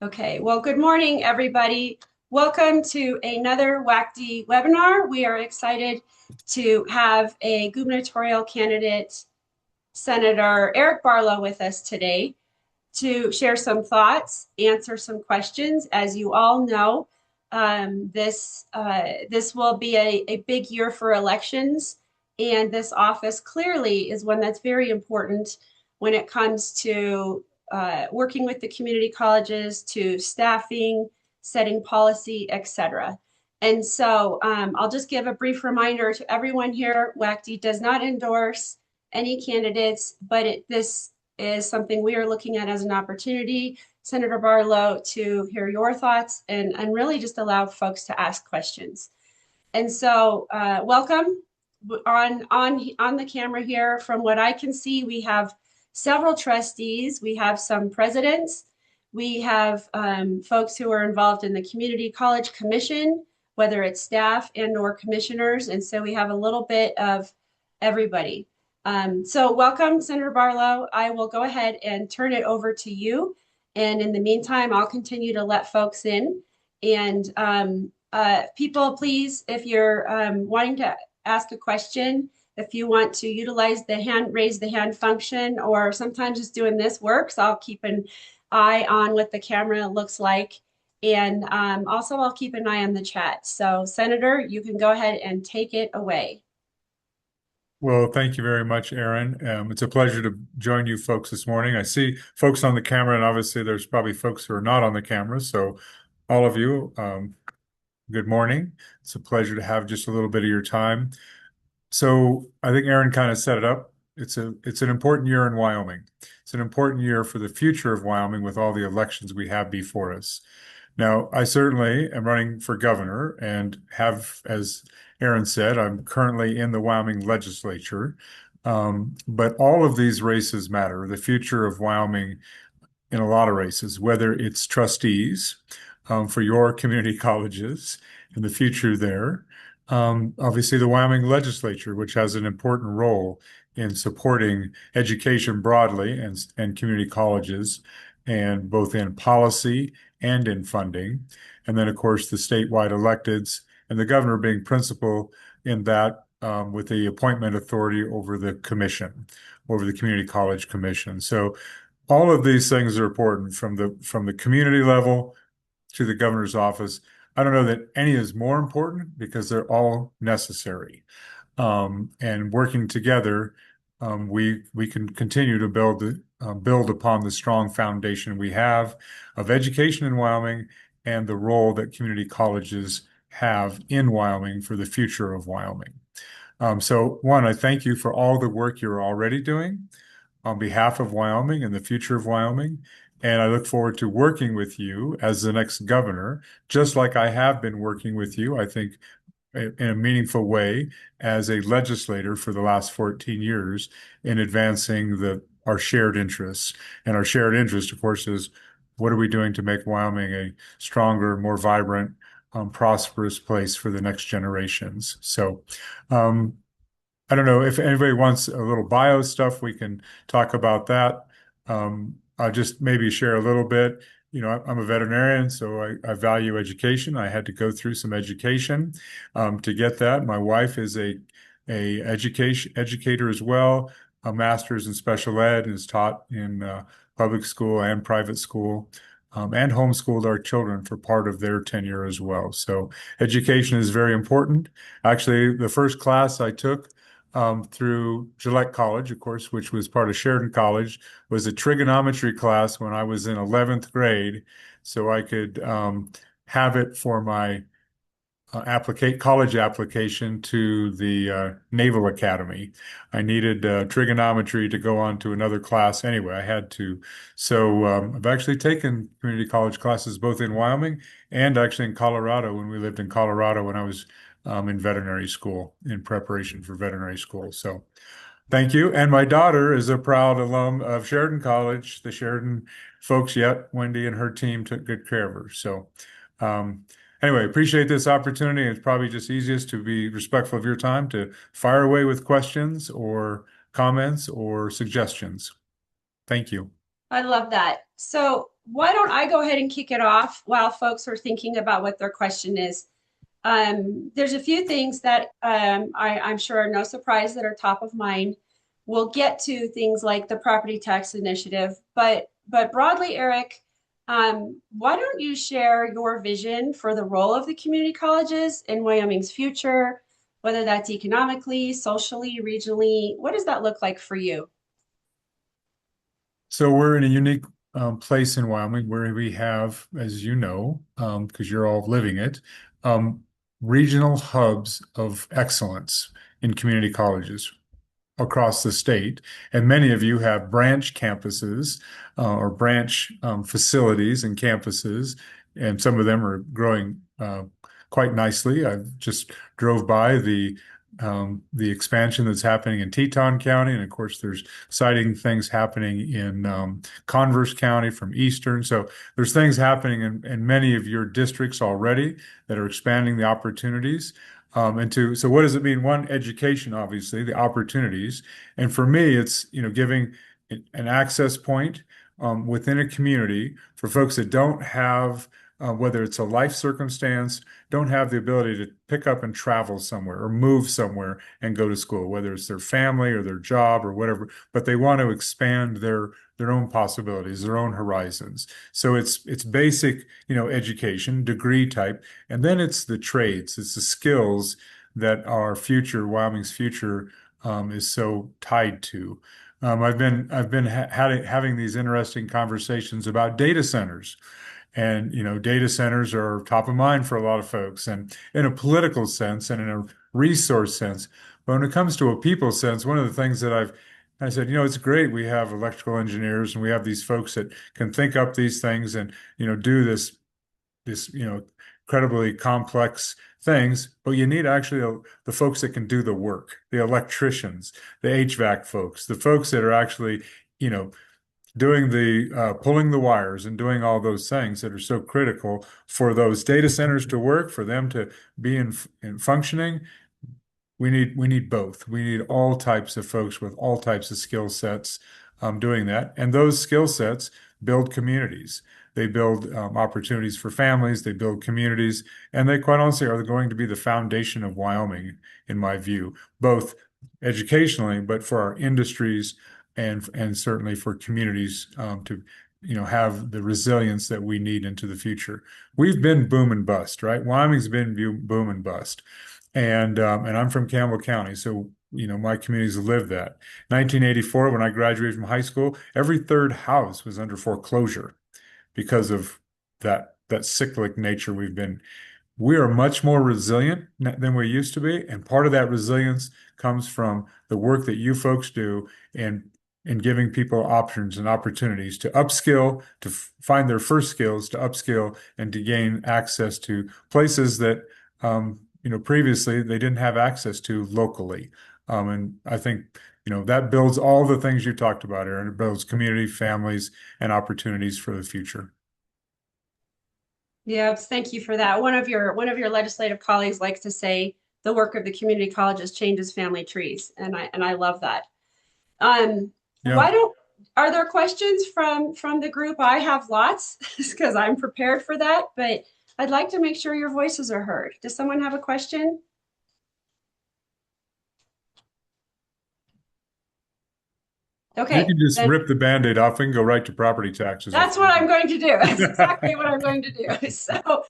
Okay, well, good morning, everybody. Welcome to another WACCT webinar. We are excited to have a gubernatorial candidate, Senator Eric Barlow, with us today to share some thoughts, answer some questions. As you all know, this will be a big year for elections, and this office clearly is one that's very important when it comes to working with the community colleges, to staffing, setting policy, etc. And so I'll just give a brief reminder to everyone here. WACCT does not endorse any candidates, but this is something we are looking at as an opportunity, Senator Barlow, to hear your thoughts and really just allow folks to ask questions. And so welcome on the camera here. From what I can see, we have several trustees. We have some presidents. We have folks who are involved in the Community College Commission, whether it's staff and or commissioners. And so we have a little bit of everybody. So welcome, Senator Barlow. I will go ahead and turn it over to you. And in the meantime, I'll continue to let folks in. And people, please, if you're wanting to ask a question, if you want to utilize the raise the hand function, or sometimes just doing this works, I'll keep an eye on what the camera looks like. And also I'll keep an eye on the chat. So Senator, you can go ahead and take it away. Well, thank you very much, Aaron. It's a pleasure to join you folks this morning. I see folks on the camera, and obviously there's probably folks who are not on the camera. So all of you, good morning. It's a pleasure to have just a little bit of your time. So I think Aaron kind of set it up. It's an important year in Wyoming. It's an important year for the future of Wyoming with all the elections we have before us. Now, I certainly am running for governor and have, as Aaron said, I'm currently in the Wyoming legislature. But all of these races matter. The future of Wyoming in a lot of races, whether it's trustees for your community colleges and the future there. Obviously, the Wyoming legislature, which has an important role in supporting education broadly and community colleges, and both in policy and in funding. And then, of course, the statewide electeds and the governor being principal in that with the appointment authority over the commission, over the community college commission. So all of these things are important from the community level to the governor's office. I don't know that any is more important because they're all necessary. And working together, we can continue to build upon the strong foundation we have of education in Wyoming and the role that community colleges have in Wyoming for the future of Wyoming. So one, I thank you for all the work you're already doing on behalf of Wyoming and the future of Wyoming. And I look forward to working with you as the next governor, just like I have been working with you, I think, in a meaningful way as a legislator for the last 14 years in advancing our shared interests. And our shared interest, of course, is what are we doing to make Wyoming a stronger, more vibrant, prosperous place for the next generations. So I don't know if anybody wants a little bio stuff, we can talk about that. I'll just maybe share a little bit. You know, I'm a veterinarian, so I value education. I had to go through some education to get that. My wife is a educator as well, a master's in special ed, and is taught in public school and private school, and homeschooled our children for part of their tenure as well. So education is very important. Actually, the first class I took through Gillette College, of course, which was part of Sheridan College, was a trigonometry class when I was in 11th grade, so I could have it for my college application to the Naval Academy. I needed trigonometry to go on to another class anyway. I had to. So I've actually taken community college classes both in Wyoming and actually in Colorado when we lived in Colorado when I was in veterinary school in preparation for veterinary school. So thank you. And my daughter is a proud alum of Sheridan College. The Sheridan folks, yet Wendy and her team took good care of her. So um, anyway, appreciate this opportunity. It's probably just easiest to be respectful of your time to fire away with questions or comments or suggestions. Thank you. I love that. So why don't I go ahead and kick it off while folks are thinking about what their question is? There's a few things that I'm sure are no surprise that are top of mind. We'll get to things like the property tax initiative, but broadly, Eric, why don't you share your vision for the role of the community colleges in Wyoming's future, whether that's economically, socially, regionally? What does that look like for you? So we're in a unique place in Wyoming where we have, as you know, because you're all living it, um, regional hubs of excellence in community colleges across the state. And many of you have branch campuses or branch facilities and campuses, and some of them are growing quite nicely. I just drove by the expansion that's happening in Teton County, and of course, there's exciting things happening in Converse County from Eastern. So there's things happening in many of your districts already that are expanding the opportunities. So what does it mean? One, education, obviously, the opportunities. And for me, it's, giving an access point within a community for folks that don't have, whether it's a life circumstance, don't have the ability to pick up and travel somewhere or move somewhere and go to school, whether it's their family or their job or whatever, but they want to expand their own possibilities, their own horizons. So it's basic, education, degree type, and then it's the trades, it's the skills that our future, Wyoming's future, is so tied to. I've been having these interesting conversations about data centers. And, data centers are top of mind for a lot of folks, and in a political sense and in a resource sense. But when it comes to a people sense, one of the things that I said, it's great we have electrical engineers and we have these folks that can think up these things and, do this, incredibly complex things, but you need actually the folks that can do the work, the electricians, the HVAC folks, the folks that are actually, you know, doing the pulling the wires and doing all those things that are so critical for those data centers to work, for them to be in functioning. We need both. We need all types of folks with all types of skill sets doing that. And those skill sets build communities. They build opportunities for families. They build communities, and they quite honestly are going to be the foundation of Wyoming, in my view, both educationally, but for our industries and certainly for communities to have the resilience that we need into the future. We've been boom and bust, right? Wyoming's been boom and bust. And I'm from Campbell County, so my communities lived that. 1984, when I graduated from high school, every third house was under foreclosure because of that cyclic nature we've been. We are much more resilient than we used to be, and part of that resilience comes from the work that you folks do in giving people options and opportunities to upskill, to find their first skills, to upskill, and to gain access to places that previously they didn't have access to locally. And I think, that builds all the things you talked about, Aaron. It builds community, families, and opportunities for the future. Yes, thank you for that. One of your legislative colleagues likes to say the work of the community colleges changes family trees, and I love that. Yeah. Why don't Are there questions from the group? I have lots because I'm prepared for that, but I'd like to make sure your voices are heard. Does someone have a question? You Okay, can just then rip the Band-Aid off. We can go right to property taxes if that's what I'm going to do. That's exactly what I'm going to do. So,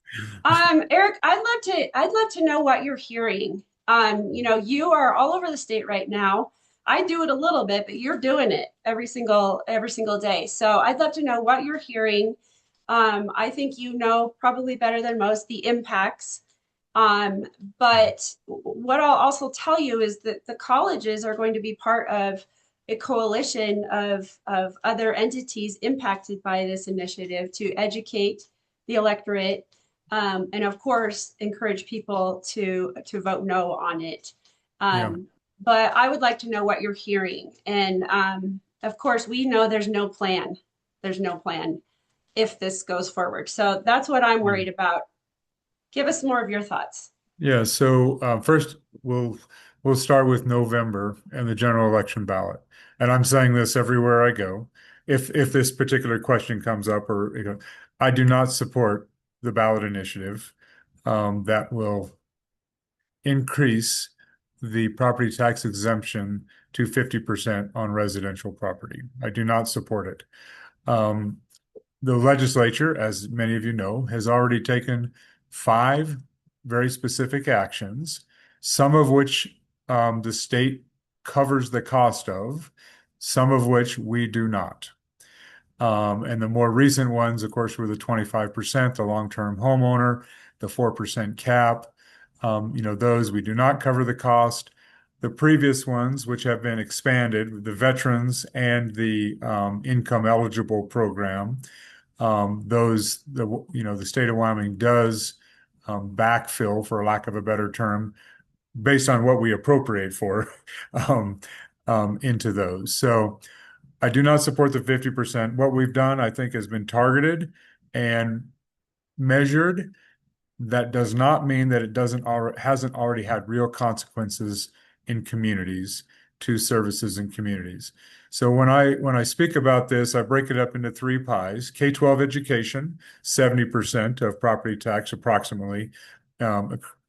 Eric, I'd love to know what you're hearing. You are all over the state right now. I do it a little bit, but you're doing it every single day. So I'd love to know what you're hearing. I think you know probably better than most the impacts. Um, but what I'll also tell you is that the colleges are going to be part of a coalition of other entities impacted by this initiative to educate the electorate, and of course encourage people to vote no on it. Yeah. But I would like to know what you're hearing, and of course we know there's no plan. There's no plan if this goes forward. So that's what I'm Yeah. worried about. Give us more of your thoughts. Yeah. So first, we'll start with November and the general election ballot. And I'm saying this everywhere I go. if this particular question comes up, or I do not support the ballot initiative that will increase the property tax exemption to 50% on residential property. I do not support it. Um, the legislature, as many of you know, has already taken 5 very specific actions, some of which the state covers the cost of, some of which we do not. And the more recent ones, of course, were the 25%, the long-term homeowner, the 4% cap. Those we do not cover the cost. The previous ones, which have been expanded, the veterans and the income eligible program, the state of Wyoming does backfill, for lack of a better term, based on what we appropriate for um, into those. So I do not support the 50%. What we've done, I think, has been targeted and measured. That does not mean that it hasn't already had real consequences in communities to services in communities. So when I speak about this, I break it up into 3 pies. K-12 education, 70% of property tax approximately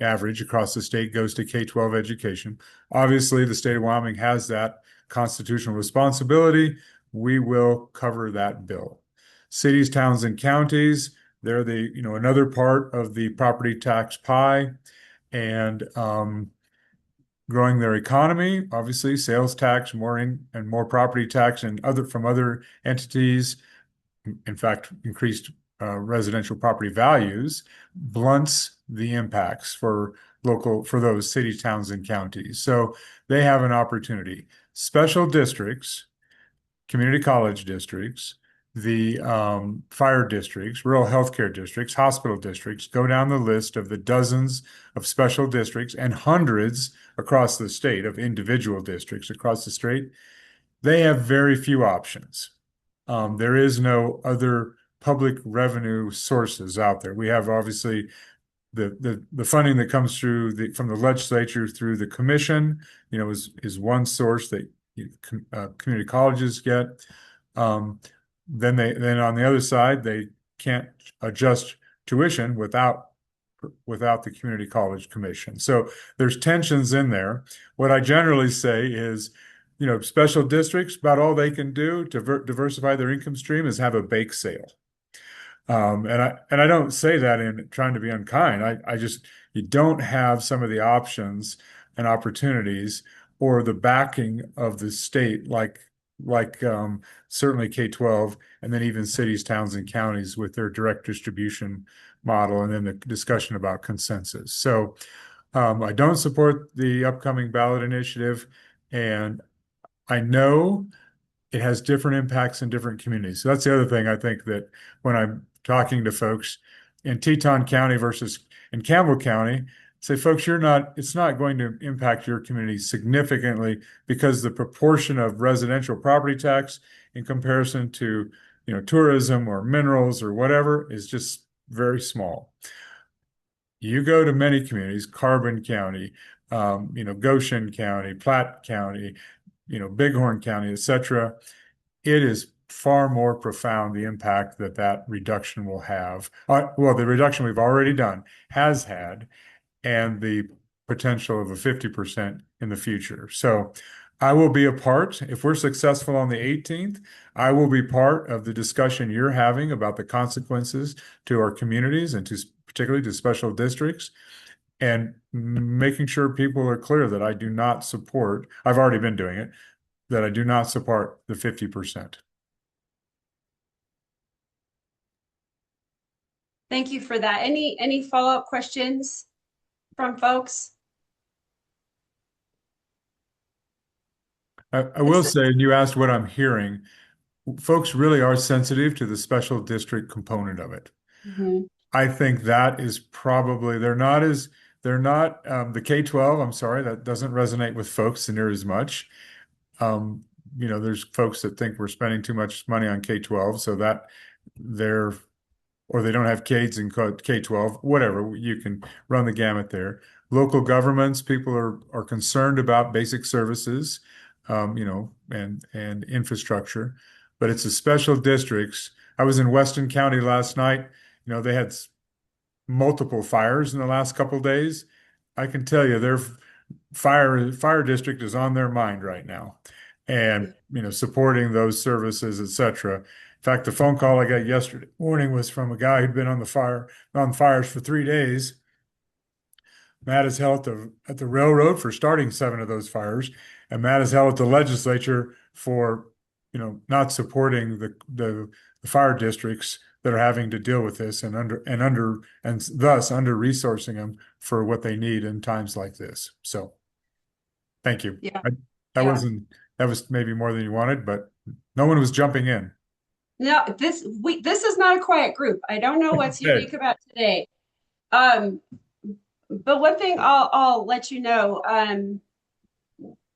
average across the state goes to K-12 education. Obviously, the state of Wyoming has that constitutional responsibility. We will cover that bill. Cities, towns, and counties, they're another part of the property tax pie, and growing their economy, obviously sales tax, and more property tax and from other entities, in fact, increased residential property values blunts the impacts for those cities, towns, and counties. So they have an opportunity. Special districts, community college districts, the fire districts, rural healthcare districts, hospital districts, go down the list of the dozens of special districts and hundreds across the state of individual districts across the state. They have very few options. There is no other public revenue sources out there. We have obviously the funding that comes from the legislature through the commission, is one source that community colleges get. Then on the other side, they can't adjust tuition without the community college commission. So there's tensions in there. What I generally say is, special districts, about all they can do to diversify their income stream is have a bake sale. And I don't say that in trying to be unkind. I just, you don't have some of the options and opportunities or the backing of the state, like certainly K-12, and then even cities, towns, and counties with their direct distribution model, and then the discussion about consensus. So I don't support the upcoming ballot initiative, and I know it has different impacts in different communities. So that's the other thing I think, that when I'm talking to folks in Teton County versus in Campbell County, say, folks, it's not going to impact your community significantly because the proportion of residential property tax in comparison to, tourism or minerals or whatever is just very small. You go to many communities, Carbon County, Goshen County, Platte County, Bighorn County, et cetera. It is far more profound, the impact that reduction will have. Well, the reduction we've already done has had, and the potential of a 50% in the future. So I will be a part, if we're successful on the 18th, I will be part of the discussion you're having about the consequences to our communities and particularly to special districts, and making sure people are clear that I do not support, I've already been doing it, that I do not support the 50%. Thank you for that. Any follow-up questions from folks? I will say, and you asked what I'm hearing, folks really are sensitive to the special district component of it. Mhm. I think that is probably, they're not the K-12, I'm sorry, that doesn't resonate with folks near as much. There's folks that think we're spending too much money on K-12, so that they're, or they don't have kids in K-12, whatever, you can run the gamut there. Local governments, people are concerned about basic services, and infrastructure. but it's the special districts. I was in Weston County last night. They had multiple fires in the last couple of days. I can tell you their fire district is on their mind right now, and supporting those services, etc. In fact, the phone call I got yesterday morning was from a guy who'd been on fires for 3 days. Mad as hell at the railroad for starting 7 of those fires, and mad as hell at the legislature for not supporting the fire districts that are having to deal with this and thus under resourcing them for what they need in times like this. So thank you. Yeah. That Yeah. wasn't that was maybe more than you wanted, but no one was jumping in. No, this is not a quiet group. I don't know what's Good. unique about today. Um, but one thing I'll let you know,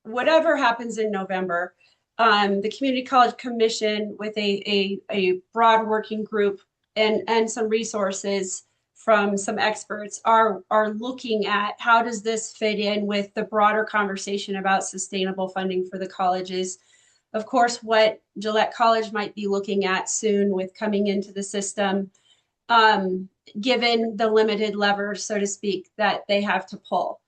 whatever happens in November, the Community College Commission with a broad working group and some resources from some experts are looking at how does this fit in with the broader conversation about sustainable funding for the colleges. Of course, what Gillette College might be looking at soon with coming into the system, um, given the limited levers, so to speak, that they have to pull.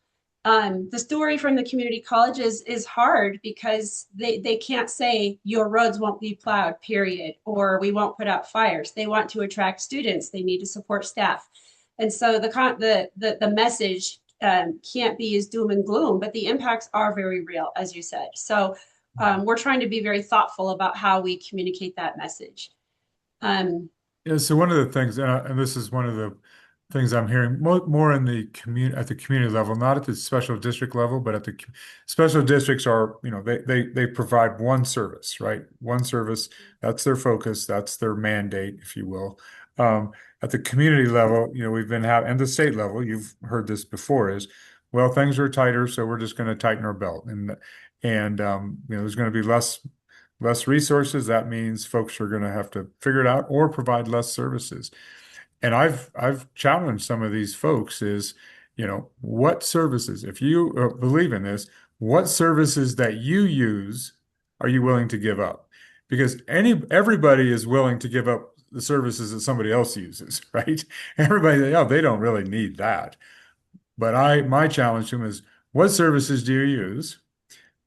The story from the community colleges is hard because they can't say your roads won't be plowed, period, or we won't put out fires. They want to attract students. They need to support staff. And so the message can't be as doom and gloom, but the impacts are very real, as you said. So we're trying to be very thoughtful about how we communicate that message. Um, Yeah, so one of the things, and this is one of the things I'm hearing more in the community at the community level, not at the special district level, but at the special districts are, they provide one service, right? One service, that's their focus, that's their mandate, if you will. At the community level, we've been having, and the state level, you've heard this before, is, well, things are tighter, so we're just going to tighten our belt, and there's going to be less resources. That means folks are going to have to figure it out or provide less services. And I've challenged some of these folks is, what services, if you believe in this, what services that you use are you willing to give up? Because everybody is willing to give up the services that somebody else uses, right? Everybody, oh, they don't really need that. But my challenge to them is, what services do you use?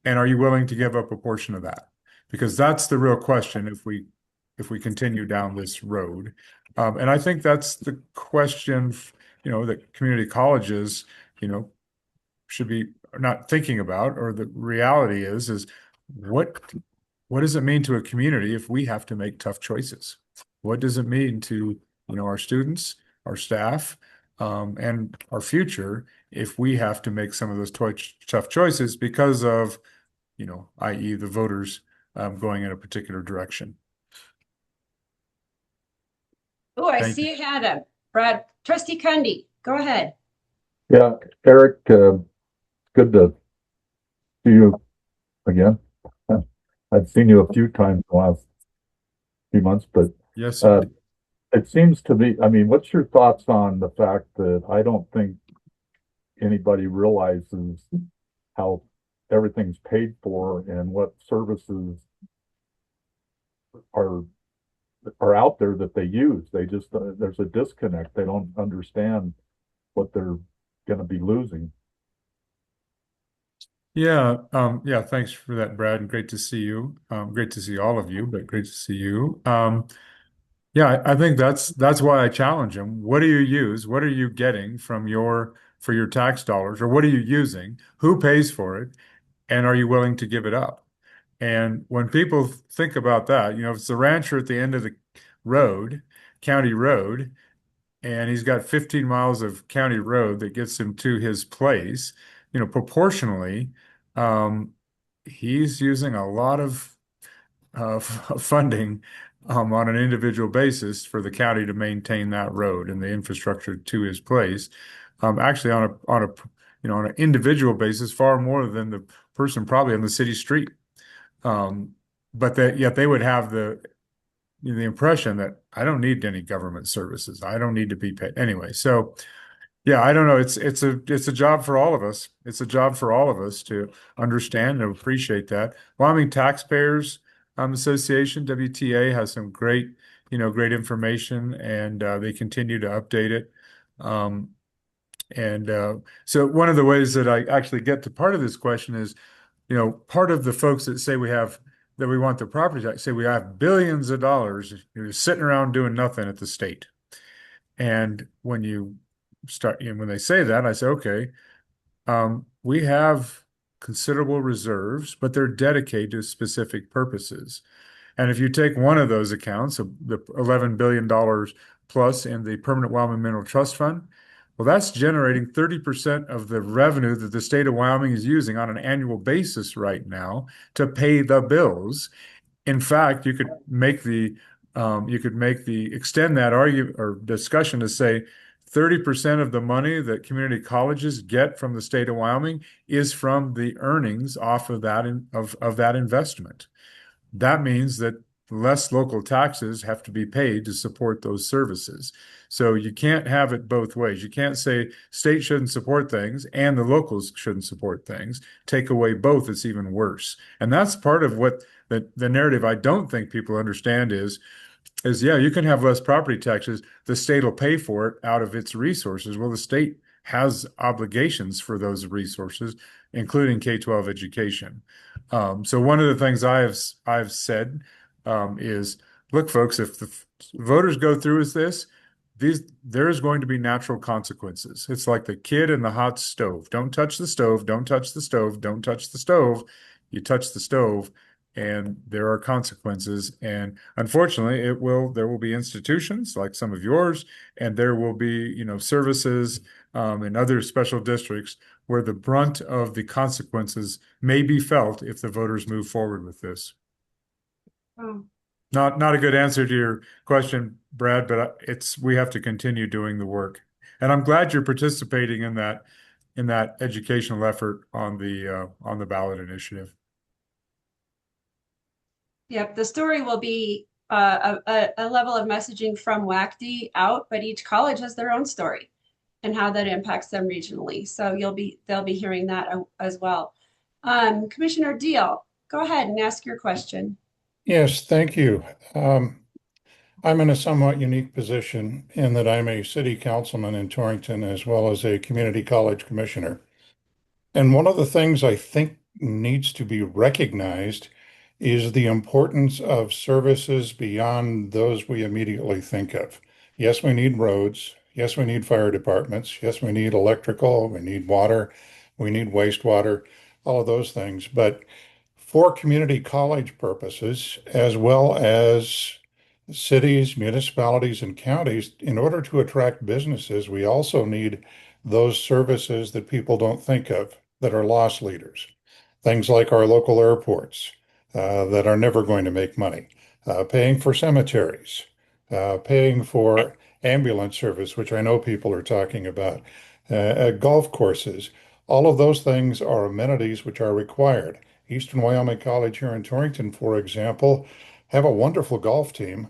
And are you willing to give up a portion of that? Because that's the real question if we continue down this road. And I think that's the question, that community colleges, you know, should be not thinking about, or the reality is what what does it mean to a community if we have to make tough choices? What does it mean to, our students, our staff, and our future if we have to make some of those tough choices because of, i.e. the voters going in a particular direction. oh, I Thank you. see a hand up. Brad, Trustee Cundy, go ahead. Yeah, Eric, good to see you again. I've seen you a few times in the last few months, but Yes, uh, sir. it seems to me, I mean, what's your thoughts on the fact that I don't think anybody realizes how everything's paid for and what services are are out there that they use? They just there's a disconnect. They don't understand what they're going to be losing. Yeah, thanks for that, Brad, and great to see you. Great to see all of you, but great to see you. Yeah, I think that's why I challenge them. What do you use? What are you getting from for your tax dollars, or what are you using? Who pays for it? And are you willing to give it up? And when people think about that, if it's the rancher at the end of the road, county road, and he's got 15 miles of county road that gets him to his place, proportionally, um, he's using a lot of funding on an individual basis for the county to maintain that road and the infrastructure to his place. Actually, on an individual basis, far more than the person probably on the city street. Um, but that yet they would have the impression that I don't need any government services. I don't need to be paid anyway. So yeah, I don't know. It's a job for all of us. It's a job for all of us to understand and appreciate that. Wyoming taxpayers Association. WTA has some great, great information, and they continue to update it. Um, and so one of the ways that I actually get to part of this question is, part of the folks that say that we want the property tax say we have billions of dollars sitting around doing nothing at the state. And when you start, when they say that, I say, okay, we have considerable reserves, but they're dedicated to specific purposes. And if you take one of those accounts, the $11 billion plus in the Permanent Wyoming Mineral Trust Fund, well, that's generating 30% of the revenue that the state of Wyoming is using on an annual basis right now to pay the bills. In fact, you could extend that argument or discussion to say 30% of the money that community colleges get from the state of Wyoming is from the earnings off of that investment. That means that less local taxes have to be paid to support those services. So you can't have it both ways. You can't say state shouldn't support things and the locals shouldn't support things. Take away both, it's even worse. And that's part of what the narrative I don't think people understand is yeah, you can have less property taxes. The state will pay for it out of its resources. Well, the state has obligations for those resources, including K-12 education. So one of the things I've said is, look, folks, if the voters go through with this, there's going to be natural consequences. It's like the kid in the hot stove. Don't touch the stove. Don't touch the stove. Don't touch the stove. You touch the stove, and there are consequences. And unfortunately, there will be institutions like some of yours, and there will be, services in other special districts where the brunt of the consequences may be felt if the voters move forward with this. Oh. Not a good answer to your question, Brad, but we have to continue doing the work. And I'm glad you're participating in that educational effort on the ballot initiative. Yep, the story will be a level of messaging from WACCT out, but each college has their own story and how that impacts them regionally. So they'll be hearing that as well. Commissioner Deal, go ahead and ask your question. Yes, thank you. I'm in a somewhat unique position in that I'm a city councilman in Torrington as well as a community college commissioner. And one of the things I think needs to be recognized is the importance of services beyond those we immediately think of. Yes, we need roads. Yes, we need fire departments. Yes, we need electrical. We need water. We need wastewater, all of those things. But for community college purposes, as well as cities, municipalities, and counties, in order to attract businesses, we also need those services that people don't think of that are loss leaders. Things like our local airports that are never going to make money, paying for cemeteries, paying for ambulance service, which I know people are talking about, golf courses. All of those things are amenities which are required. Eastern Wyoming College here in Torrington, for example, have a wonderful golf team.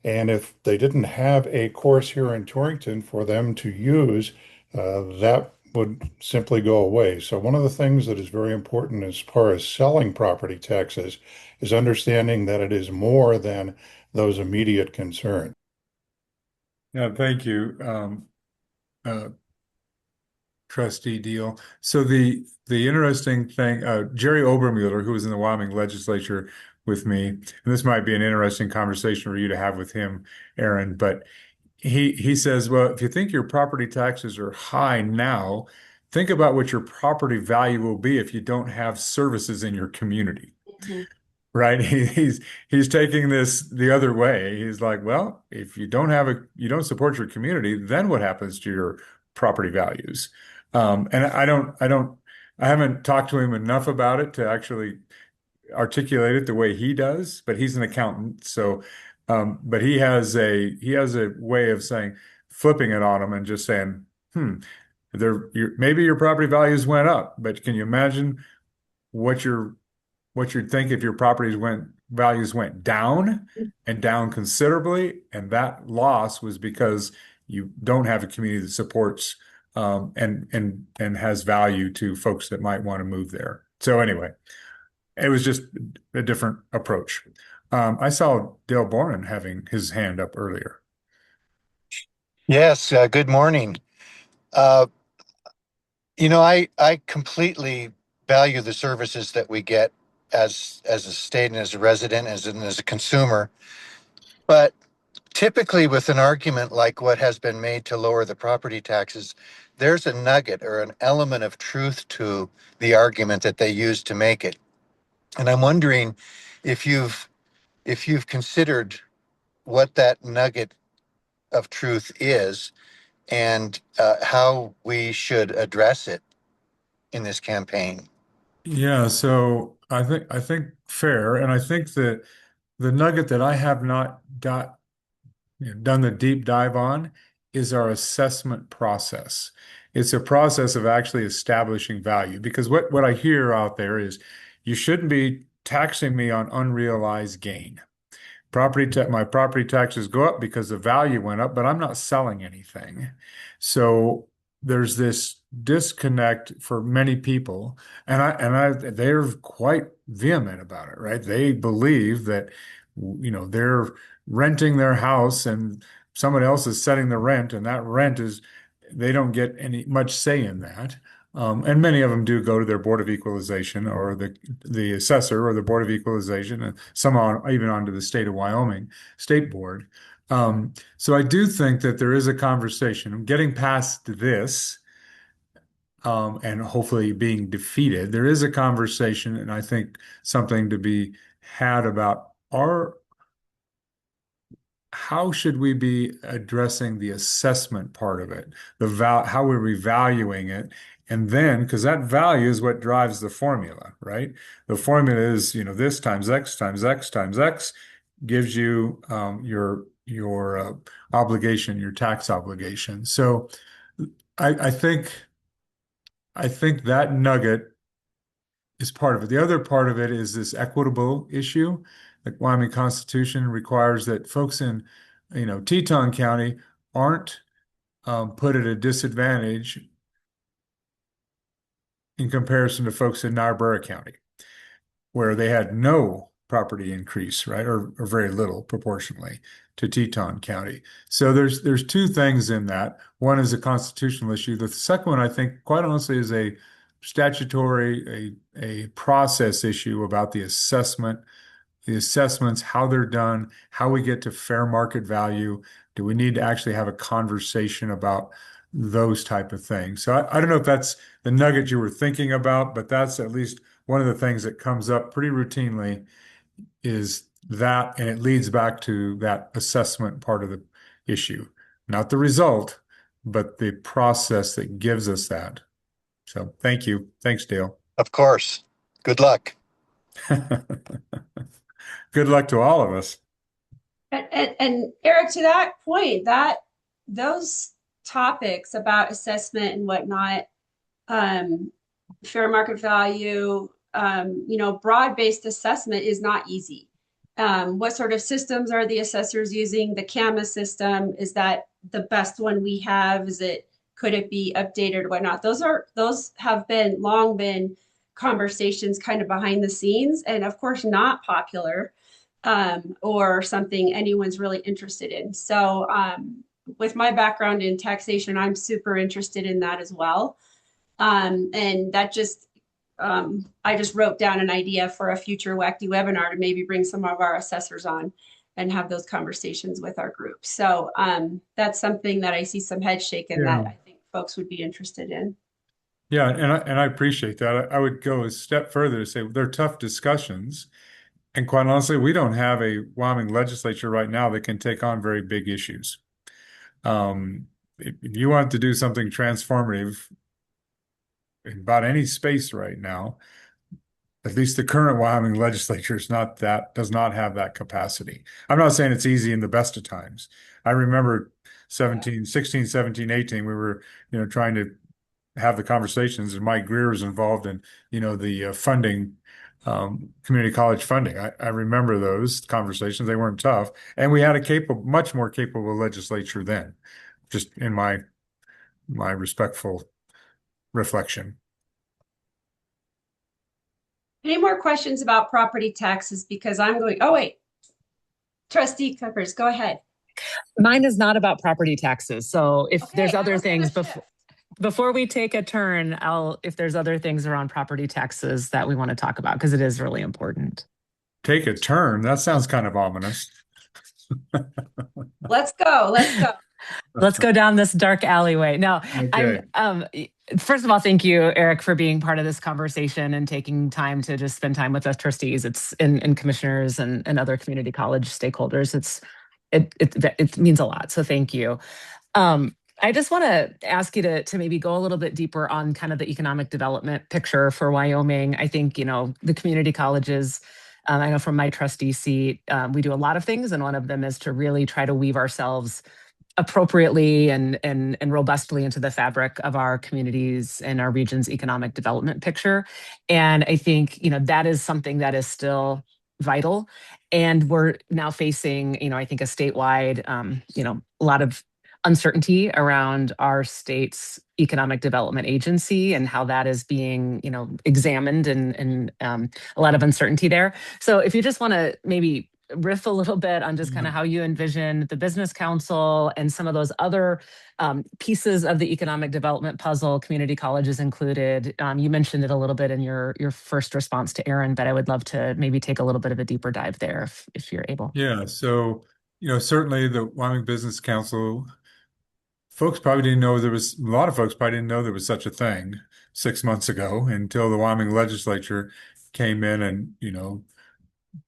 And if they didn't have a course here in Torrington for them to use, that would simply go away. So one of the things that is very important as far as selling property taxes is understanding that it is more than those immediate concerns. Yeah, thank you, Trustee Deal. So the interesting thing, Jerry Obermuller, who was in the Wyoming legislature with me, and this might be an interesting conversation for you to have with him, Aaron, but he says, well, if you think your property taxes are high now, think about what your property value will be if you don't have services in your community. Mm-hmm. Right? He's taking this the other way. He's like, well, if you don't support your community, then what happens to your property values? And I haven't talked to him enough about it to actually articulate it the way he does, but he's an accountant. So, but he has a way of flipping it on him and just saying, maybe your property values went up, but can you imagine what you'd think if your values went down and down considerably, and that loss was because you don't have a community that supports and has value to folks that might want to move there. So anyway, it was just a different approach. I saw Dale Boren having his hand up earlier. Yes, good morning. Uh, I completely value the services that we get as a state and as a resident, as a consumer. But typically, with an argument like what has been made to lower the property taxes, there's a nugget or an element of truth to the argument that they use to make it. And I'm wondering if you've considered what that nugget of truth is and how we should address it in this campaign. Yeah, so I think fair, and I think that the nugget that I have not got done the deep dive on is our assessment process. It's a process of actually establishing value because what I hear out there is you shouldn't be taxing me on unrealized gain. My property taxes go up because the value went up, but I'm not selling anything. So there's this disconnect for many people, and they're quite vehement about it, right? They believe that, they're renting their house and someone else is setting the rent, and that rent is they don't get any much say in that. And many of them do go to their Board of Equalization or the assessor or the Board of Equalization, and some on even onto the state of Wyoming State Board. So I do think that there is a conversation. Getting past this, and hopefully being defeated, there is a conversation, and I think something to be had about how should we be addressing the assessment part of it, how are we valuing it? And then, because that value is what drives the formula, right? The formula is, this times X times X times X gives you your obligation, your tax obligation. So I think that nugget is part of it. The other part of it is this equitable issue. The Wyoming Constitution requires that folks in, Teton County aren't put at a disadvantage in comparison to folks in Niobrara County, where they had no property increase, right, or very little proportionally to Teton County. So there's two things in that. One is a constitutional issue. The second one, I think, quite honestly, is a statutory, a process issue about the assessments, how they're done, how we get to fair market value. Do we need to actually have a conversation about those type of things? So I don't know if that's the nugget you were thinking about, but that's at least one of the things that comes up pretty routinely is that, and it leads back to that assessment part of the issue, not the result, but the process that gives us that. So thank you. Thanks, Dale. Of course. Good luck. Good luck to all of us. And Eric, to that point, that those topics about assessment and whatnot, fair market value, broad-based assessment is not easy. What sort of systems are the assessors using? The CAMA system, is that the best one we have? Could it be updated or whatnot? Those have long been conversations kind of behind the scenes, and of course not popular, or something anyone's really interested in. So with my background in taxation, I'm super interested in that as well. And that I just wrote down an idea for a future WACCT webinar to maybe bring some of our assessors on and have those conversations with our group. So that's something that I see some heads shaking that I think folks would be interested in. Yeah, and I appreciate that. I would go a step further to say they're tough discussions. And quite honestly, we don't have a Wyoming legislature right now that can take on very big issues. If you want to do something transformative in about any space right now, at least the current Wyoming legislature does not have that capacity. I'm not saying it's easy in the best of times. I remember 16, 17, 18, we were, trying to have the conversations, and Mike Greer was involved in, the funding, community college funding. I remember those conversations. They weren't tough. And we had a much more capable legislature then, just in my respectful reflection. Any more questions about property taxes? Because I'm going, oh, wait, Trustee Cuppers, go ahead. Mine is not about property taxes. So if Okay, there's I other was gonna things shift. before we take a turn, if there's other things around property taxes that we want to talk about, because it is really important. Take a turn. That sounds kind of ominous. Let's go. Let's go. Let's go down this dark alleyway. No, Okay. first of all, thank you, Eric, for being part of this conversation and taking time to just spend time with us trustees. And commissioners and other community college stakeholders. It means a lot. So thank you. I just want to ask you to maybe go a little bit deeper on kind of the economic development picture for Wyoming. I think, the community colleges, I know from my trustee seat, we do a lot of things, and one of them is to really try to weave ourselves appropriately and robustly into the fabric of our communities and our region's economic development picture. And I think, that is something that is still vital. And we're now facing, I think a statewide, a lot of uncertainty around our state's economic development agency and how that is being, examined and a lot of uncertainty there. So if you just want to maybe riff a little bit on just kind of how you envision the business council and some of those other pieces of the economic development puzzle, community colleges included. You mentioned it a little bit in your first response to Aaron, but I would love to maybe take a little bit of a deeper dive there if you're able. Yeah. So, certainly the Wyoming Business Council, folks probably didn't know a lot of folks probably didn't know there was such a thing 6 months ago until the Wyoming legislature came in and,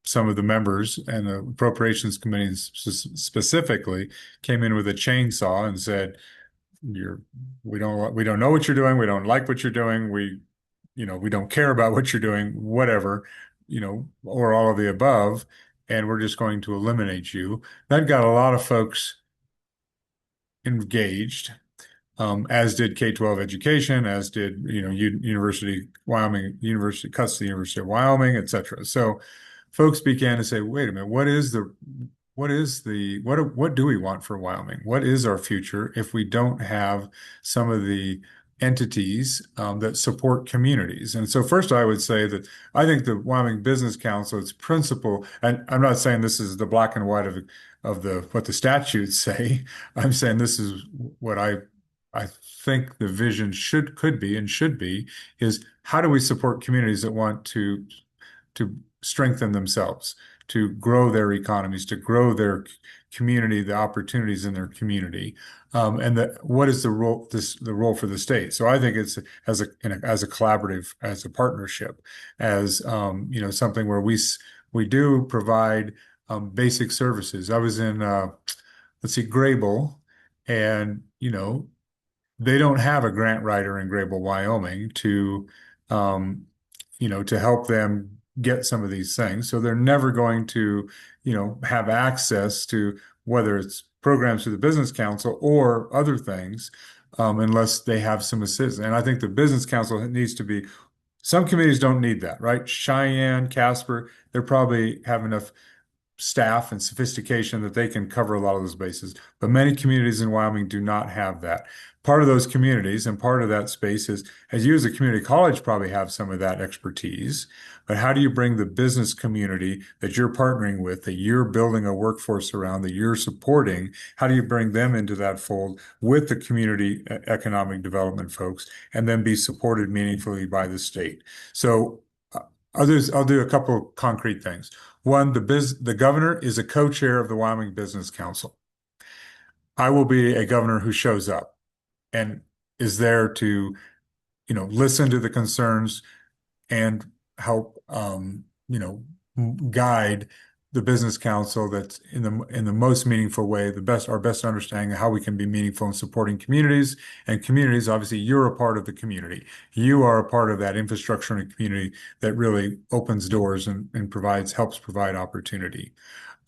some of the members and the appropriations committees specifically came in with a chainsaw and said, we don't know what you're doing. We don't like what you're doing. We don't care about what you're doing, whatever, or all of the above. And we're just going to eliminate you. That got a lot of folks engaged, as did K-12 education, as did, University cuts to the University of Wyoming, et cetera. So folks began to say, wait a minute, what do we want for Wyoming? What is our future if we don't have some of the entities that support communities? And so first I would say that I think the Wyoming Business Council, its principle, and I'm not saying this is the black and white of what the statutes say. I'm saying this is what I think the vision could be is how do we support communities that want to strengthen themselves, to grow their economies, to grow their community, the opportunities in their community, and what is the role for the state? So I think it's as a collaborative, as a partnership, as something where we do provide basic services. I was in Grable, and they don't have a grant writer in Grable, Wyoming to help them get some of these things. So they're never going to, have access to whether it's programs through the Business Council or other things, unless they have some assistance. And I think the Business Council needs to be, some communities don't need that, right? Cheyenne, Casper, they probably have enough staff and sophistication that they can cover a lot of those bases. But many communities in Wyoming do not have that. Part of those communities and part of that space is, as you as a community college probably have some of that expertise, but how do you bring the business community that you're partnering with, that you're building a workforce around, that you're supporting, how do you bring them into that fold with the community economic development folks and then be supported meaningfully by the state? So I'll do a couple of concrete things. One, the governor is a co-chair of the Wyoming Business Council. I will be a governor who shows up and is there to, listen to the concerns and help, guide the business council that's in the most meaningful way, our best understanding of how we can be meaningful in supporting communities. And communities, obviously, you're a part of the community. You are a part of that infrastructure in a community that really opens doors and helps provide opportunity.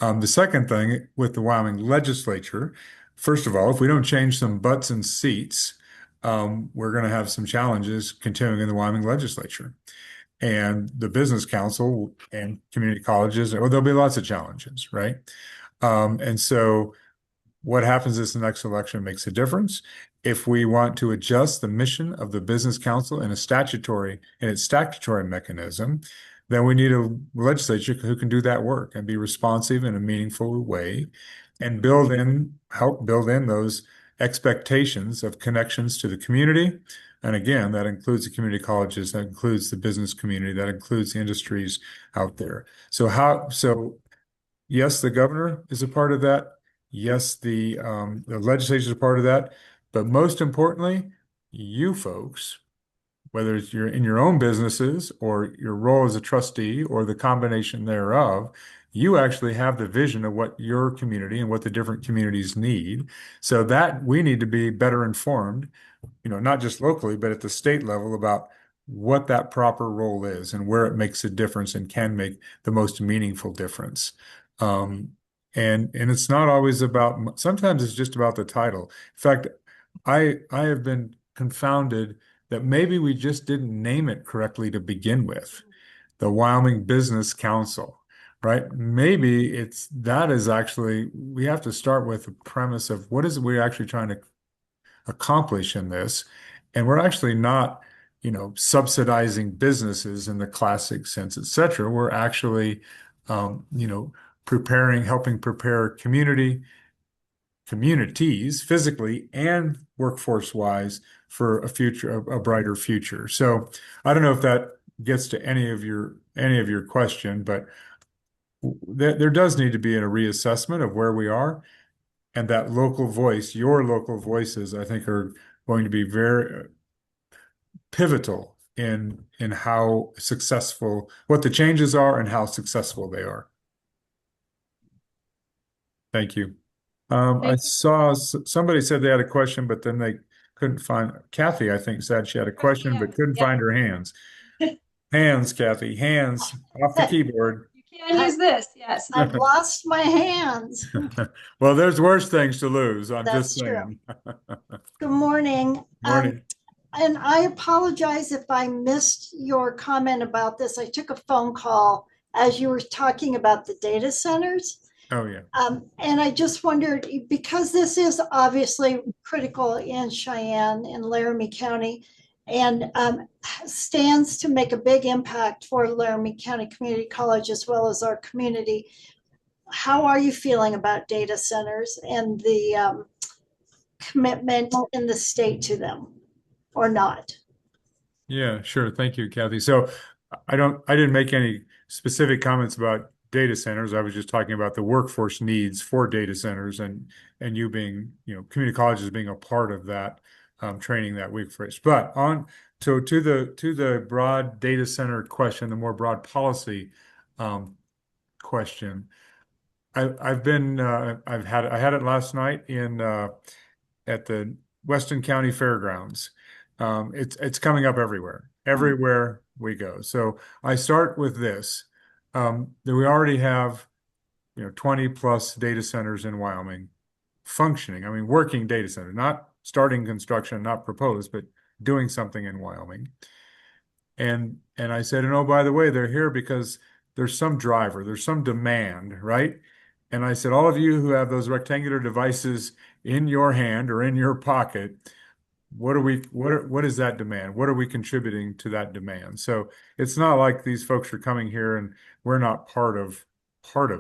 The second thing with the Wyoming legislature, first of all, if we don't change some butts and seats, we're going to have some challenges continuing in the Wyoming legislature. And the Business Council and community colleges, there'll be lots of challenges, right? And so what happens is the next election makes a difference. If we want to adjust the mission of the Business Council in its statutory mechanism, then we need a legislature who can do that work and be responsive in a meaningful way and help build in those expectations of connections to the community. And again, that includes the community colleges, that includes the business community, that includes the industries out there. So yes, the governor is a part of that. Yes, the legislature is a part of that. But most importantly, you folks, whether it's you're in your own businesses or your role as a trustee or the combination thereof, you actually have the vision of what your community and what the different communities need. So that we need to be better informed, not just locally, but at the state level about what that proper role is and where it makes a difference and can make the most meaningful difference. And it's not always about, sometimes it's just about the title. In fact, I have been confounded that maybe we just didn't name it correctly to begin with. The Wyoming Business Council, right? Maybe that is actually, we have to start with the premise of what is it we're actually trying to accomplish in this. And we're actually not, subsidizing businesses in the classic sense, et cetera. We're actually, helping prepare communities physically and workforce wise for a brighter future. So I don't know if that gets to any of your question, but there does need to be a reassessment of where we are, and that local voice, your local voices, I think are going to be very pivotal in how successful, what the changes are and how successful they are. Thank you. I saw somebody said they had a question, but then they couldn't find, Kathy, I think, said she had a question, but couldn't find her hands. Hands, Kathy, hands off the keyboard. You can use this, yes. I've lost my hands. Well, there's worse things to lose. I'm That's just saying. Good morning. Morning. And I apologize if I missed your comment about this. I took a phone call as you were talking about the data centers. Oh, yeah. And I just wondered, because this is obviously critical in Cheyenne and Laramie County, and stands to make a big impact for Laramie County Community College as well as our community. How are you feeling about data centers and the commitment in the state to them, or not? Yeah, sure. Thank you, Kathy. So I didn't make any specific comments about data centers. I was just talking about the workforce needs for data centers and you being, community colleges being a part of that training that week for us. But to the broad data center question, the more broad policy question, I had it last night at the Weston County Fairgrounds. It's coming up everywhere we go. So I start with this, that we already have, 20 plus data centers in Wyoming functioning. I mean, working data centers, not starting construction, not proposed, but doing something in Wyoming. And I said, and oh, by the way, they're here because there's some driver, there's some demand, right? And I said, all of you who have those rectangular devices in your hand or in your pocket, what is that demand? What are we contributing to that demand? So it's not like these folks are coming here and we're not part of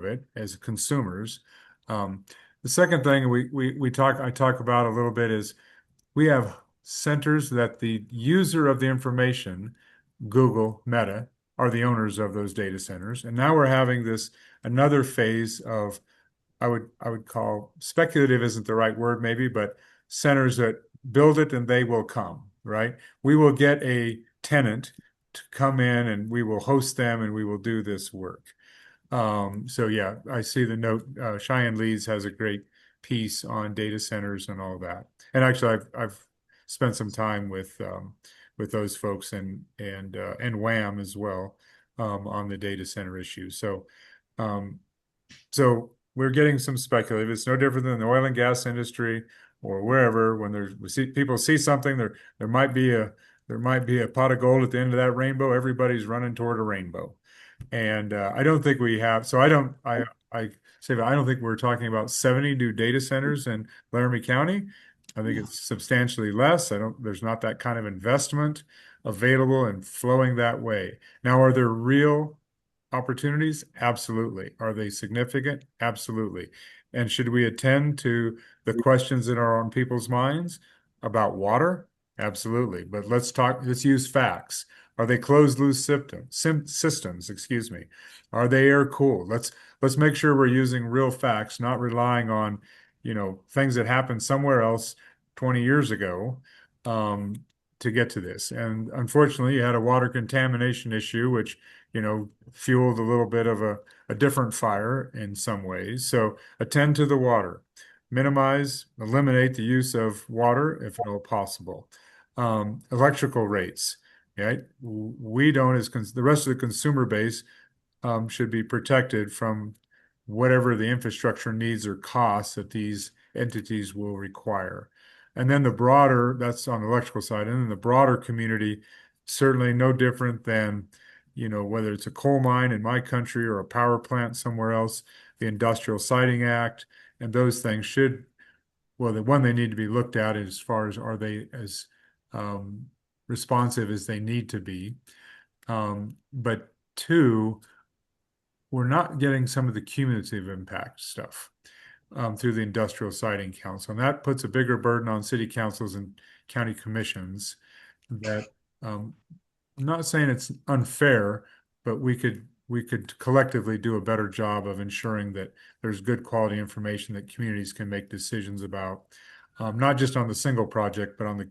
it as consumers. The second thing I talk about a little bit is we have centers that the user of the information, Google, Meta, are the owners of those data centers. And now we're having another phase of, I would call speculative isn't the right word maybe, but centers that build it and they will come, right? We will get a tenant to come in and we will host them and we will do this work. So yeah, I see the note. Cheyenne Leeds has a great piece on data centers and all that. And actually, I've spent some time with those folks and WAM as well on the data center issue. So we're getting some speculative. It's no different than the oil and gas industry or wherever. When people see something, there might be a pot of gold at the end of that rainbow. Everybody's running toward a rainbow. And I don't think we have. So I say that I don't think we're talking about 70 new data centers in Laramie County. I think it's substantially less. There's not that kind of investment available and flowing that way. Now, are there real opportunities? Absolutely. Are they significant? Absolutely. And should we attend to the questions that are on people's minds about water? Absolutely. But let's use facts. Are they closed loop systems, excuse me? Are they air cooled? Let's make sure we're using real facts, not relying on, things that happened somewhere else 20 years ago, to get to this. And unfortunately, you had a water contamination issue, which, fueled a little bit of a different fire in some ways. So attend to the water, eliminate the use of water if at all possible. Electrical rates, right? We don't, as the rest of the consumer base, should be protected from whatever the infrastructure needs or costs that these entities will require. And then that's on the electrical side, and then the broader community, certainly no different than, whether it's a coal mine in my country or a power plant somewhere else, the Industrial Siting Act, and those things they need to be looked at as far as, are they as responsive as they need to be. But two, we're not getting some of the cumulative impact stuff through the Industrial Siting Council. And that puts a bigger burden on city councils and county commissions that I'm not saying it's unfair, but we could collectively do a better job of ensuring that there's good quality information that communities can make decisions about, not just on the single project, but on the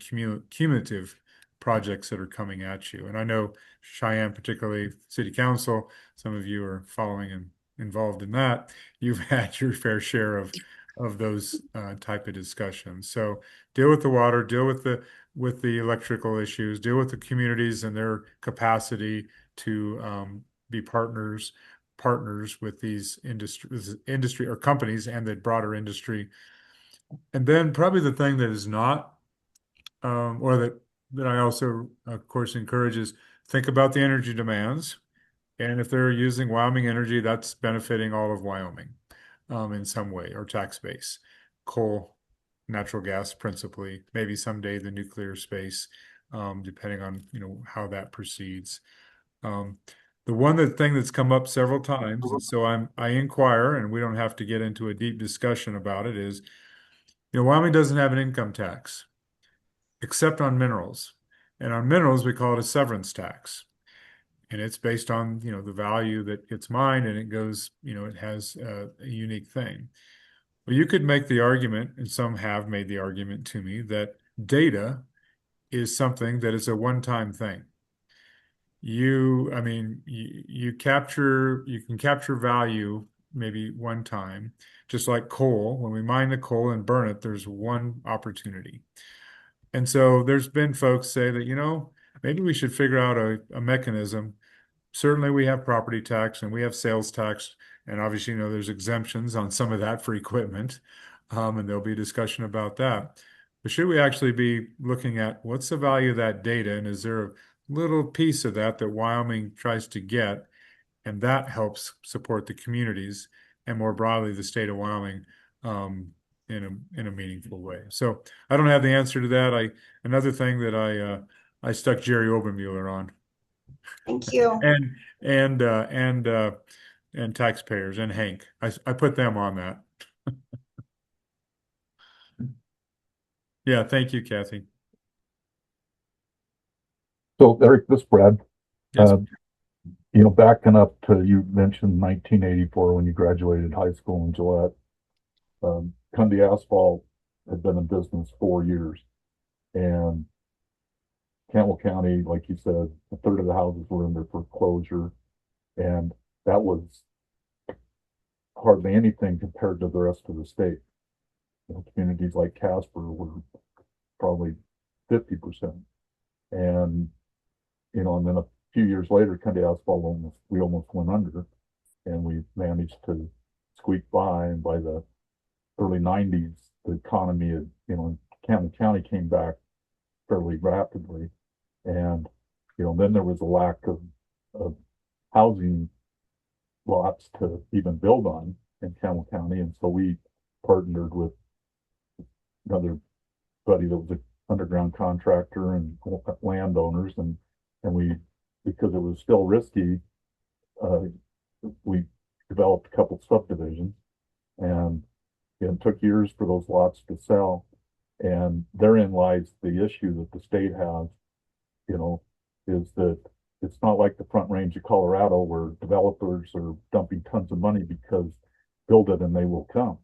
cumulative projects that are coming at you. And I know Cheyenne, particularly city council, some of you are following and involved in that. You've had your fair share of those type of discussions. So deal with the water, deal with the electrical issues, deal with the communities and their capacity to be partners with these industry or companies and the broader industry. And then probably the thing that is not, or that I also, of course, encourage is think about the energy demands. And if they're using Wyoming energy, that's benefiting all of Wyoming in some way, or tax base. Coal, natural gas principally, maybe someday the nuclear space, depending on how that proceeds. The thing that's come up several times, and so I inquire, and we don't have to get into a deep discussion about it, is Wyoming doesn't have an income tax except on minerals. And on minerals, we call it a severance tax. And it's based on, the value that gets mined, and it goes, it has a unique thing. Well, you could make the argument, and some have made the argument to me, that data is something that is a one-time thing. You can capture value maybe one time, just like coal. When we mine the coal and burn it, there's one opportunity. And so there's been folks say that, maybe we should figure out a mechanism. Certainly we have property tax and we have sales tax, and obviously, there's exemptions on some of that for equipment, and there'll be a discussion about that. But should we actually be looking at what's the value of that data, and is there a little piece of that Wyoming tries to get, and that helps support the communities and more broadly the state of Wyoming in a meaningful way. So I don't have the answer to that. Another thing that I stuck Jerry Obermueller on. Thank you. And taxpayers and Hank. I put them on that. Yeah, thank you, Kathy. So Eric, this is Brad. Yes. Backing up to, you mentioned 1984 when you graduated high school in Gillette. Cundy Asphalt had been in business 4 years, and Campbell County, like you said, a third of the houses were under foreclosure, and that was hardly anything compared to the rest of the state. Communities like Casper were probably 50%, and and then a few years later, Cundy Asphalt we almost went under, and we managed to squeak by. And by the early 90s, the economy had, Campbell County came back fairly rapidly. And, then there was a lack of housing lots to even build on in Campbell County. And so we partnered with another buddy that was an underground contractor and landowners, and we, because it was still risky, uh, we developed a couple subdivisions, and it took years for those lots to sell. And therein lies the issue that the state has, you know, is that it's not like the Front Range of Colorado where developers are dumping tons of money because build it and they will come.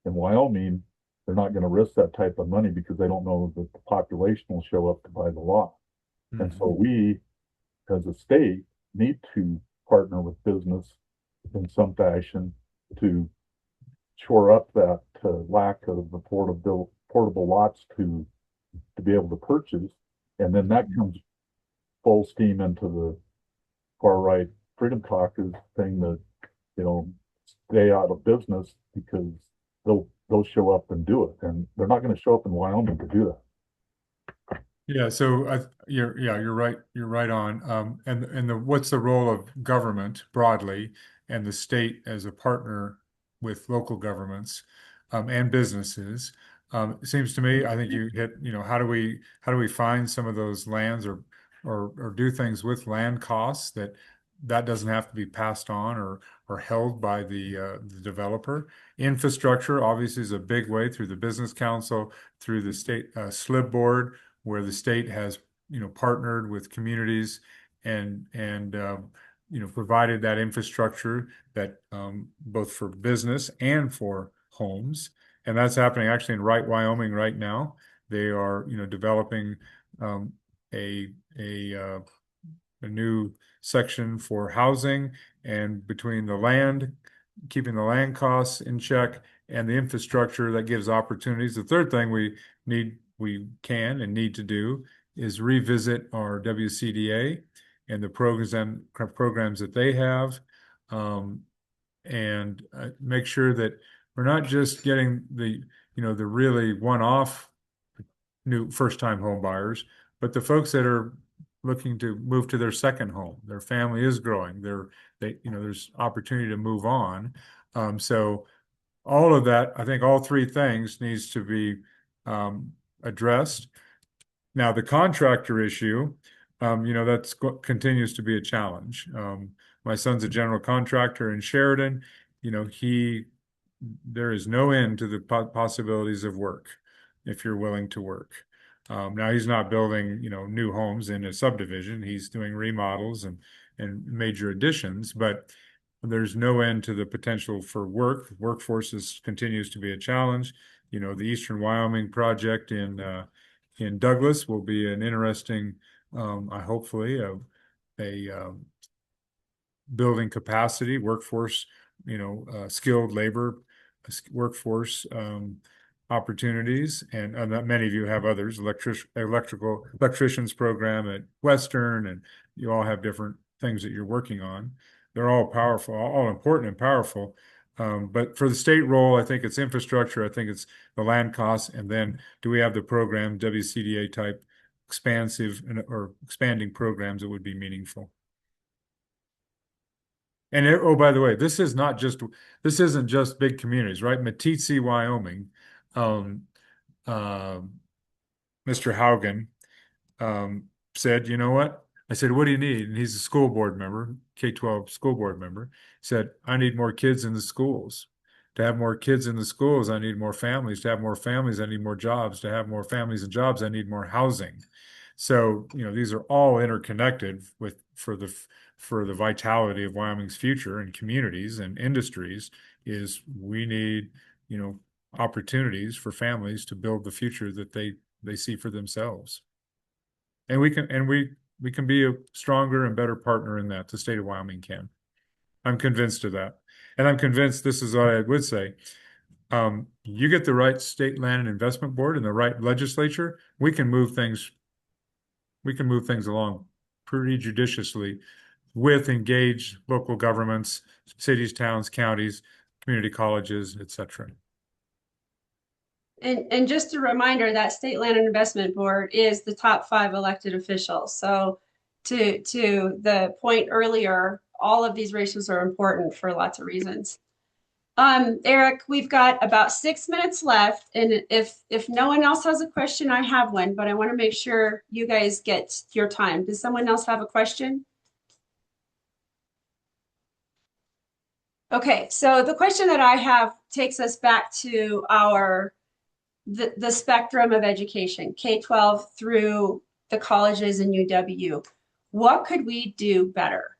In Wyoming, they're not going to risk that type of money because they don't know that the population will show up to buy the lot. Mm-hmm. And so we, as a state, need to partner with business in some fashion to shore up that lack of the portable lots to be able to purchase. And then that comes full steam into the far right Freedom Caucus thing that, you know, stay out of business because they'll show up and do it, and they're not going to show up in Wyoming to do that. Yeah, so you're right. You're right on. And what's the role of government broadly and the state as a partner with local governments and businesses? It seems to me, I think you hit, how do we find some of those lands or do things with land costs that doesn't have to be passed on or held by the developer. Infrastructure obviously is a big way through the Business Council, through the state SLIB board, where the state has partnered with communities and provided that infrastructure that both for business and for homes. And that's happening actually in Wright, Wyoming right now. They are developing a new section for housing, and between the land, keeping the land costs in check, and the infrastructure that gives opportunities. The third thing we can and need to do is revisit our WCDA and the programs that they have, and make sure that we're not just getting the really one-off new first-time home buyers, but the folks that are looking to move to their second home. Their family is growing. There's opportunity to move on. So all of that, I think all three things needs to be addressed. Now, the contractor issue, that's continues to be a challenge. My son's a general contractor in Sheridan. There is no end to the possibilities of work if you're willing to work. Now he's not building, new homes in a subdivision. He's doing remodels and major additions, but there's no end to the potential for work. Workforce continues to be a challenge. The Eastern Wyoming project in Douglas will be an interesting, hopefully a building capacity workforce, skilled labor workforce opportunities, and many of you have others. Electricians program at Western, and you all have different things that you're working on. They're all powerful, all important and powerful. But for the state role, I think it's infrastructure. I think it's the land costs, and then do we have the program WCDA type expansive or expanding programs that would be meaningful? And by the way, this isn't just big communities, right? Meeteetse, Wyoming. Mr. Haugen said, "You know what?" I said, "What do you need?" And he's a school board member, K-12 school board member. He said, "I need more kids in the schools. To have more kids in the schools, I need more families. To have more families, I need more jobs. To have more families and jobs, I need more housing." So, these are all interconnected for the vitality of Wyoming's future and communities and industries. Is we need, opportunities for families to build the future that they see for themselves. And we can be a stronger and better partner in that. The state of Wyoming can. I'm convinced of that. And I'm convinced, this is what I would say, you get the right state land and investment board and the right legislature, we can move things along pretty judiciously with engaged local governments, cities, towns, counties, community colleges, etc. And just a reminder that State Land and Investment Board is the top 5 elected officials. So to the point earlier, all of these races are important for lots of reasons. Eric, we've got about 6 minutes left, and if no one else has a question, I have one, but I want to make sure you guys get your time. Does someone else have a question? Okay, so the question that I have takes us back to the spectrum of education, K-12 through the colleges and UW. What could we do better?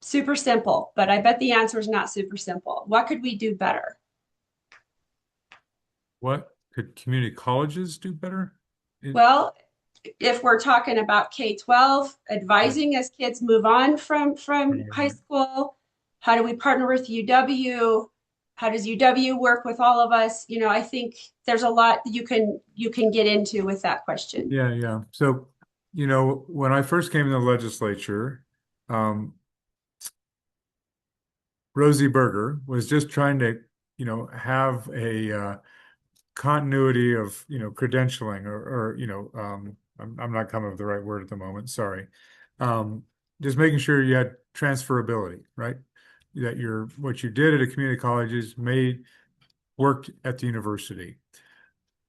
Super simple, but I bet the answer is not super simple. What could we do better? What could community colleges do better? Well, if we're talking about K-12, advising as kids move on from high school, how do we partner with UW? How does UW work with all of us? You know, I think there's a lot you can get into with that question. Yeah. So, when I first came in the legislature, Rosie Berger was just trying to, have a continuity of, credentialing I'm not coming up with the right word at the moment. Sorry. Um, just making sure you had transferability, right? That what you did at a community college is worked at the university.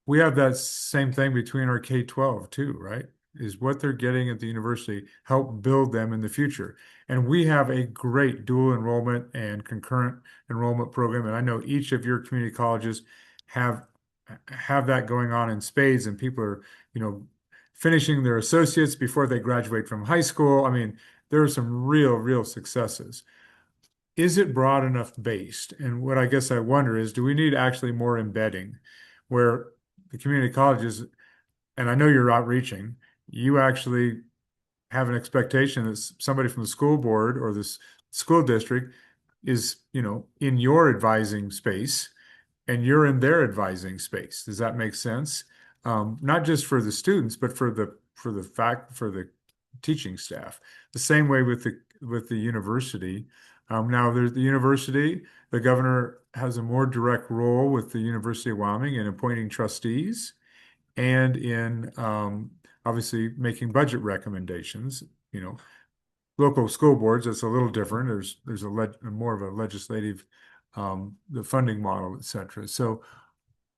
We have that same thing between our K-12 too, right? Is what they're getting at the university help build them in the future. And we have a great dual enrollment and concurrent enrollment program. And I know each of your community colleges have that going on in spades, and people are, finishing their associates before they graduate from high school. I mean, there are some real successes. Is it broad enough based? And what I guess I wonder is, do we need actually more embedding where the community colleges, and I know you're outreaching, you actually have an expectation that somebody from the school board or this school district is, in your advising space and you're in their advising space. Does that make sense? Not just for the students, but for the teaching staff. The same way with the university. Now there's the university, the governor has a more direct role with the University of Wyoming in appointing trustees and in obviously making budget recommendations. Local school boards, that's a little different. There's more of a legislative, the funding model, et cetera. So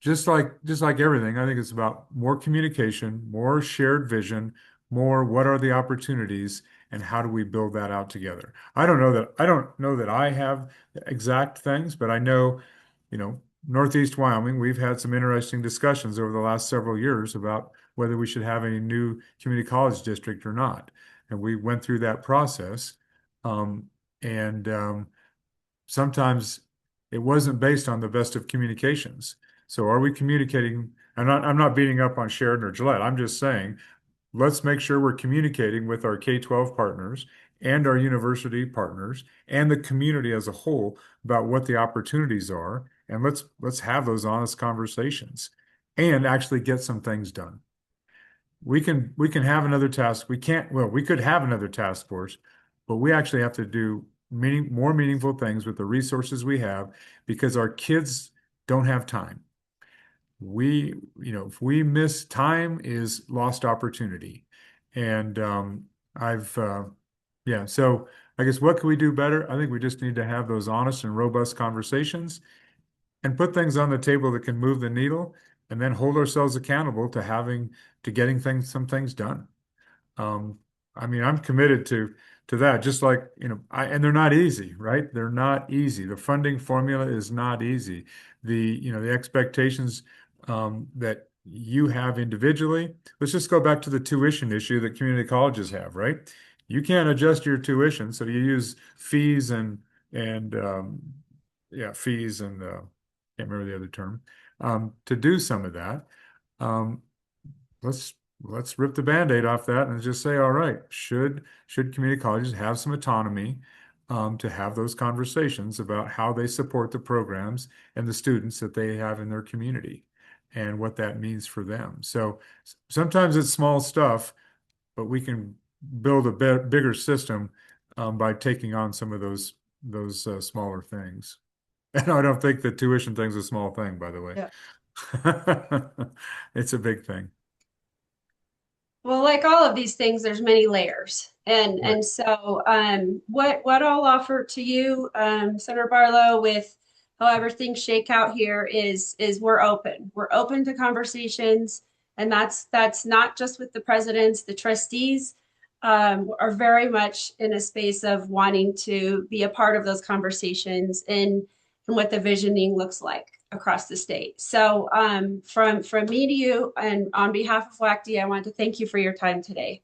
just like everything, I think it's about more communication, more shared vision, more what are the opportunities and how do we build that out together. I don't know that I have exact things, but I know, Northeast Wyoming, we've had some interesting discussions over the last several years about whether we should have a new community college district or not. And we went through that process. And sometimes it wasn't based on the best of communications. So are we communicating? I'm not beating up on Sheridan or Gillette. I'm just saying, let's make sure we're communicating with our K-12 partners and our university partners and the community as a whole about what the opportunities are. And let's have those honest conversations and actually get some things done. We can have another task. We could have another task force, but we actually have to do more meaningful things with the resources we have because our kids don't have time. If we miss time is lost opportunity. And so I guess what can we do better? I think we just need to have those honest and robust conversations and put things on the table that can move the needle and then hold ourselves accountable to getting some things done. I mean, I'm committed to that, just like, and they're not easy, right? They're not easy. The funding formula is not easy. The expectations that you have individually. Let's just go back to the tuition issue that community colleges have, right? You can't adjust your tuition, so you use fees and fees and can't remember the other term to do some of that. Let's rip the Band-Aid off that and just say, all right, should community colleges have some autonomy to have those conversations about how they support the programs and the students that they have in their community and what that means for them. So sometimes it's small stuff, but we can build a bigger system by taking on some of those smaller things. And I don't think the tuition thing's a small thing, by the way. Yeah. It's a big thing. Well, like all of these things, there's many layers. And so what I'll offer to you, Senator Barlow, with however things shake out here is we're open. We're open to conversations, and that's not just with the presidents, the trustees are very much in a space of wanting to be a part of those conversations and what the visioning looks like across the state. So from me to you and on behalf of WACCT, I want to thank you for your time today.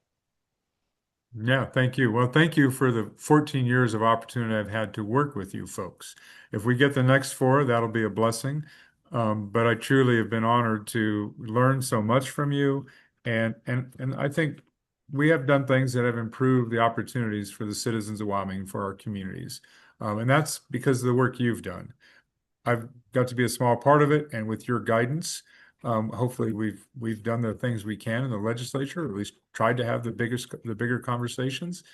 Yeah, thank you. Well, thank you for the 14 years of opportunity I've had to work with you folks. If we get the next 4, that'll be a blessing. But I truly have been honored to learn so much from you. And I think we have done things that have improved the opportunities for the citizens of Wyoming, for our communities. And that's because of the work you've done. I've got to be a small part of it, and with your guidance, hopefully we've done the things we can in the legislature, or at least tried to have the bigger conversations.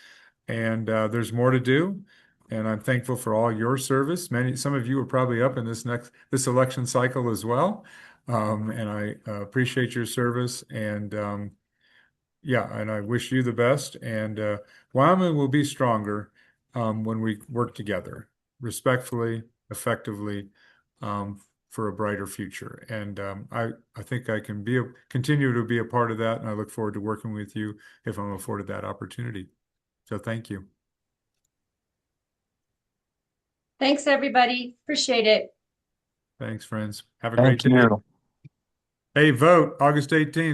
And there's more to do. And I'm thankful for all your service. Some of you are probably up in this election cycle as well. And I appreciate your service. And yeah, and I wish you the best. And Wyoming will be stronger when we work together, respectfully, effectively, for a brighter future. And I think I can continue to be a part of that. And I look forward to working with you if I'm afforded that opportunity. So thank you. Thanks, everybody. Appreciate it. Thanks, friends. Have a great day. Thank you. Hey, vote August 18th.